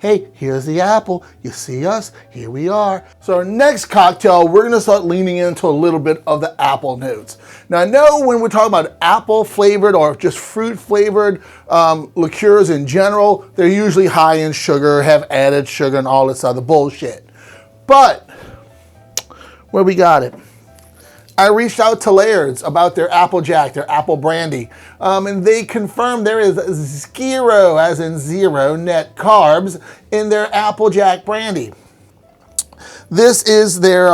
Hey, here's the apple. You see us? Here we are. So our next cocktail, we're gonna start leaning into a little bit of the apple notes. Now I know when we're talking about apple flavored or just fruit flavored liqueurs in general, they're usually high in sugar, have added sugar and all this other bullshit. But, where we got it? I reached out to Laird's about their Applejack, their apple brandy, and they confirmed there is zero, as in zero, net carbs in their Applejack brandy. This is their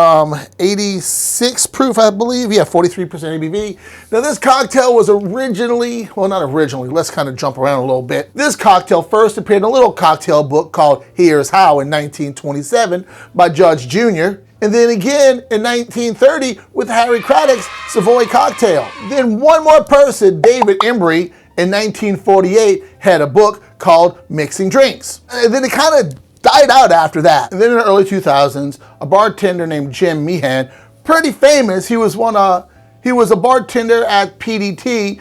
86 proof, I believe. Yeah, 43% ABV. Now this cocktail was originally, well not originally, let's kind of jump around a little bit. This cocktail first appeared in a little cocktail book called Here's How in 1927 by Judge Jr., and then again in 1930 with Harry Craddock's Savoy cocktail. Then one more person, David Embry, in 1948 had a book called Mixing Drinks. And then it kind of died out after that. And then in the early 2000s, a bartender named Jim Meehan, pretty famous, he was a bartender at PDT,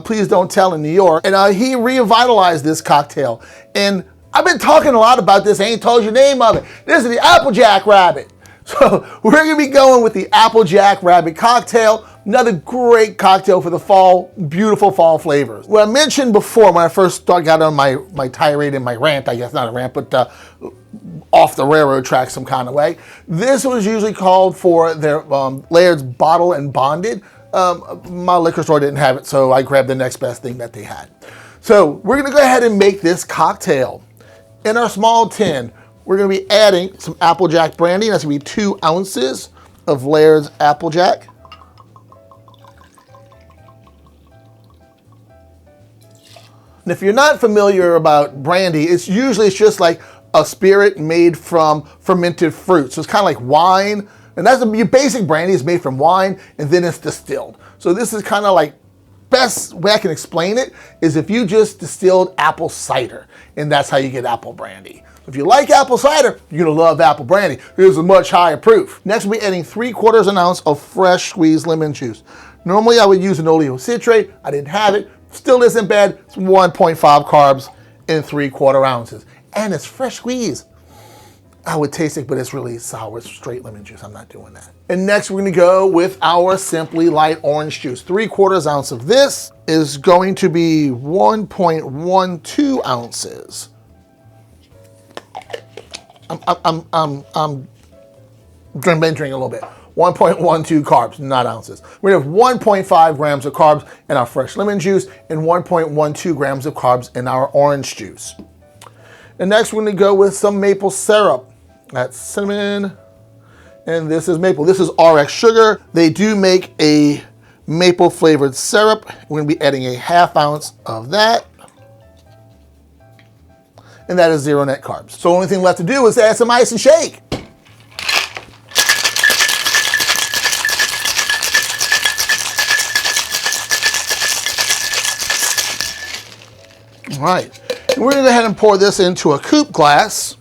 Please Don't Tell in New York, and he revitalized this cocktail. And I've been talking a lot about this, I ain't told you the name of it. This is the Applejack Rabbit. So we're gonna be going with the Applejack Rabbit cocktail, another great cocktail for the fall, beautiful fall flavors. What I mentioned before when I first got on my tirade and my rant, I guess not a rant, but off the railroad track some kind of way. This was usually called for their Laird's Bottle and Bonded. My liquor store didn't have it, so I grabbed the next best thing that they had. So we're gonna go ahead and make this cocktail. In our small tin, we're gonna be adding some Applejack brandy. That's gonna be 2 ounces of Laird's Applejack. And if you're not familiar about brandy, it's just like a spirit made from fermented fruit. So it's kind of like wine, and that's your basic brandy is made from wine, and then it's distilled. So this is kind of like, best way I can explain it is if you just distilled apple cider, and that's how you get apple brandy. If you like apple cider, you're gonna love apple brandy. Here's a much higher proof. Next, we'll be adding 3/4 an ounce of fresh squeezed lemon juice. Normally, I would use an oleocitrate. I didn't have it. Still isn't bad. It's 1.5 carbs in 3/4 ounces. And it's fresh squeezed. I would taste it, but it's really sour. It's straight lemon juice. I'm not doing that. And next, we're gonna go with our Simply Light orange juice. 3/4 ounce of this is going to be 1.12 ounces. I'm drinking a little bit. 1.12 carbs, not ounces. We have 1.5 grams of carbs in our fresh lemon juice and 1.12 grams of carbs in our orange juice. And next we're gonna go with some maple syrup. That's cinnamon, and this is maple. This is RXSugar. They do make a maple flavored syrup. We're gonna be adding a 1/2 ounce of that. And that is 0 net carbs. So the only thing left to do is add some ice and shake. All right, and we're gonna go ahead and pour this into a coupe glass.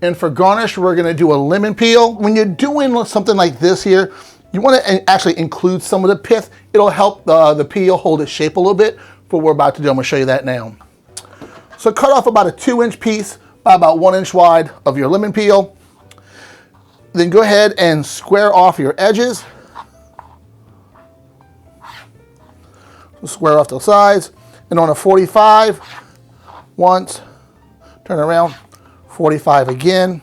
And for garnish, we're gonna do a lemon peel. When you're doing something like this here, you want to actually include some of the pith. It'll help the peel hold its shape a little bit for what we're about to do. I'm going to show you that now. So cut off about a 2-inch piece by about 1 inch wide of your lemon peel. Then go ahead and square off your edges. So square off the sides. And on a 45, once, turn around, 45 again.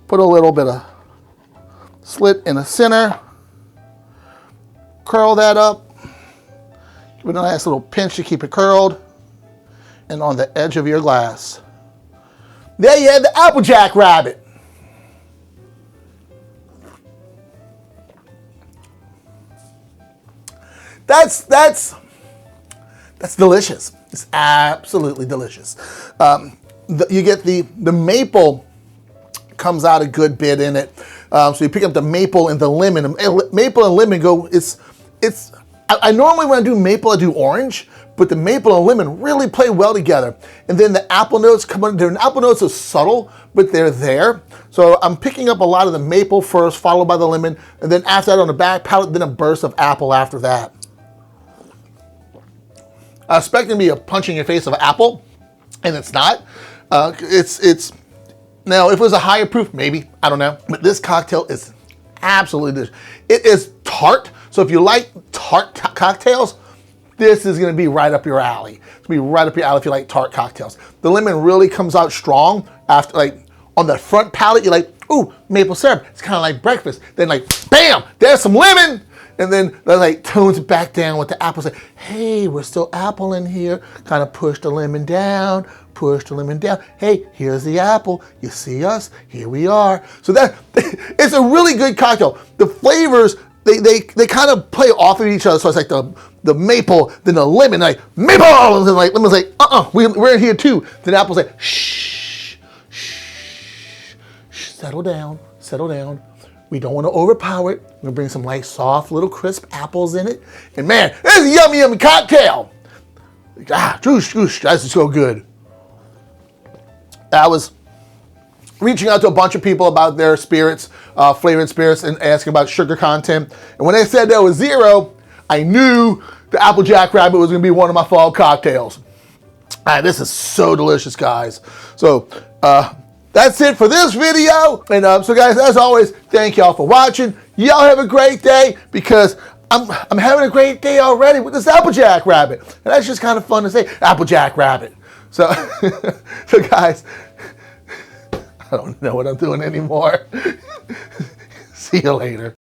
Put a little bit of slit in the center. Curl that up. Give it a nice little pinch to keep it curled. And on the edge of your glass. There you have the Applejack Rabbit. That's delicious. It's absolutely delicious. You get the maple comes out a good bit in it. So you pick up the maple and the lemon. Maple and lemon go, I normally when I do maple, I do orange, but the maple and lemon really play well together. And then the apple notes come in. The apple notes are subtle, but they're there. So I'm picking up a lot of the maple first, followed by the lemon, and then after that on the back palate, then a burst of apple after that. I was expecting to be a punch in your face of apple, and it's not. It's now, if it was a higher proof, maybe, I don't know. But this cocktail is absolutely delicious. It is tart, so if you like tart cocktails, this is gonna be right up your alley. It's gonna be right up your alley if you like tart cocktails. The lemon really comes out strong after, like, on the front palate, you're like, ooh, maple syrup. It's kind of like breakfast. Then like, bam, there's some lemon. And then that like tones it back down with the apple. Say, hey, we're still apple in here. Kind of push the lemon down, push the lemon down. Hey, here's the apple. You see us? Here we are. So that, it's a really good cocktail. The flavors, they kind of play off of each other. So it's like the maple, then the lemon, like maple, and then like lemon's like, we're in here too. Then apple's like, shh, settle down, settle down. We don't want to overpower it. We're gonna bring some nice, soft, little crisp apples in it. And man, this is a yummy, yummy cocktail. Juice, that's so good. I was reaching out to a bunch of people about their spirits, flavored spirits, and asking about sugar content. And when they said there was 0, I knew the Applejack Rabbit was gonna be one of my fall cocktails. This is so delicious, guys. So, that's it for this video. And so guys, as always, thank y'all for watching. Y'all have a great day, because I'm having a great day already with this Applejack Rabbit. And that's just kind of fun to say, Applejack Rabbit. So, so guys, I don't know what I'm doing anymore. See you later.